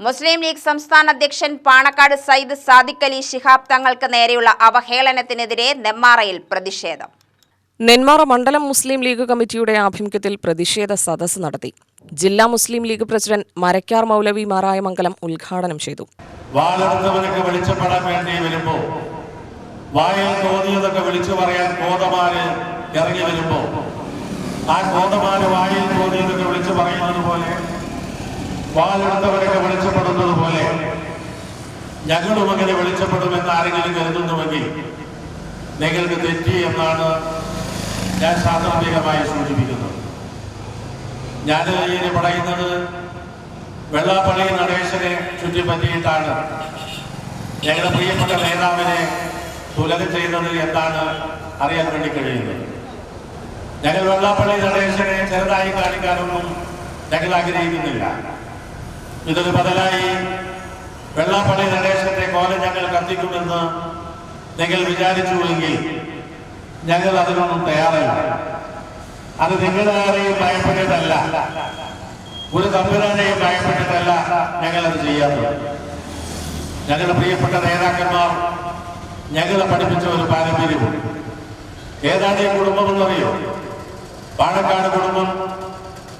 മുസ്ലിം league സംസ്ഥാന അധ്യക്ഷൻ പാണക്കാട് സയ്യിദ് സാദിഖ് അലി ശിഹാബ് തങ്ങൾക്ക് നേരെയുള്ള അവഹേളനത്തിനെതിരെ നെന്മാറയിൽ പ്രതിഷേധം. നെന്മാറ മണ്ഡലം മുസ്ലിം ലീഗ് കമ്മിറ്റിയുടെ ആഭിമുഖ്യത്തിൽ പ്രതിഷേധ സദസ്സ് നടത്തി. ജില്ലാ മുസ്ലിം ലീഗ് പ്രസിഡന്റ് മരക്കാർ മൗലവി മാറായമംഗലം ഉദ്ഘാടനം ചെയ്തു. വാലെടുത്തവനൊക്കെ വെളിച്ചപ്പെടാൻ വേണ്ടി വരുമ്പോ വായിൽ തോന്നിയതൊക്കെ വിളിച്ചു പറയാൻ കോതമാര് ഇറങ്ങി വരുമ്പോ ആ കോതമാര് വായിൽ തോന്നിയതൊക്കെ വിളിച്ചു പറയുന്നത് പോലെ വാലെടുത്തവരൊക്കെ വെളിച്ചപ്പെടുന്നത് പോലെ ഞങ്ങളും അങ്ങനെ വെളിച്ചപ്പെടുമെന്ന് ആരെങ്കിലും കരുതുന്നുവെങ്കിൽ നിങ്ങൾക്ക് തെറ്റി എന്നാണ് ഞാൻ സാന്ദർഭികമായി സൂചിപ്പിക്കുന്നത്. ഞാൻ ഇതിന് പറയുന്നത് വെള്ളാപ്പള്ളി നടേശനെ ചുറ്റിപ്പറ്റിയിട്ടാണ് ഞങ്ങളുടെ പ്രിയപ്പെട്ട നേതാവിനെ തുലനം ചെയ്യുന്നത് എന്താണ് അറിയാൻ വേണ്ടി കഴിയുന്നത്. ഞങ്ങൾ വെള്ളാപ്പള്ളി നടേശനെ ചെറുതായി കാണിക്കാനൊന്നും ഞങ്ങൾ ആഗ്രഹിക്കുന്നില്ല. ഇതൊരു ബദലായി വെള്ളാപ്പള്ളി നടേശന്റെ കോലം ഞങ്ങൾ കത്തിക്കുമെന്ന് നിങ്ങൾ വിചാരിച്ചുവെങ്കിൽ ഞങ്ങൾ അതിനൊന്നും തയ്യാറല്ല. അത് നിങ്ങളാരെയും ഭയപ്പെട്ടിട്ടല്ല, ഒരു തമ്പുരാനെയും ഭയപ്പെട്ടിട്ടല്ല ഞങ്ങളത് ചെയ്യാത്തത്. ഞങ്ങളുടെ പ്രിയപ്പെട്ട നേതാക്കന്മാർ ഞങ്ങളെ പഠിപ്പിച്ച ഒരു പാരമ്പര്യമുണ്ട്. ഏതാണ് ഈ കുടുംബമെന്നറിയോ? പാണക്കാട് കുടുംബം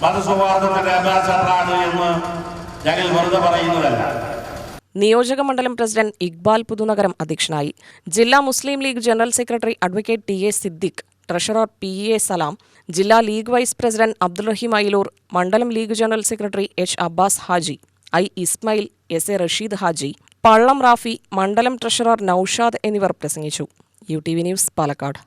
മതസൗഹാർദ്ദത്തിന്റെ അംബാസഡറാണ് എന്ന് ഞങ്ങൾ വെറുതെ പറയുന്നതല്ല. നിയോജക മണ്ഡലം പ്രസിഡന്റ് ഇക്ബാൽ പുതുനഗരം അധ്യക്ഷനായി. ജില്ലാ Muslim League general secretary advocate TA. Siddique, treasurer P.A. Salam, ജില്ലാ ലീഗ് വൈസ് പ്രസിഡന്റ് അബ്ദുൾ റഹീം അയിലൂർ, മണ്ഡലം League general secretary H. Abbas Haji, I. Ismail, S.A. Rasheed Haji, Pallam Rafi, മണ്ഡലം ട്രഷറർ നൌഷാദ് എന്നിവർ പ്രസംഗിച്ചു. UTV news, Palakkad.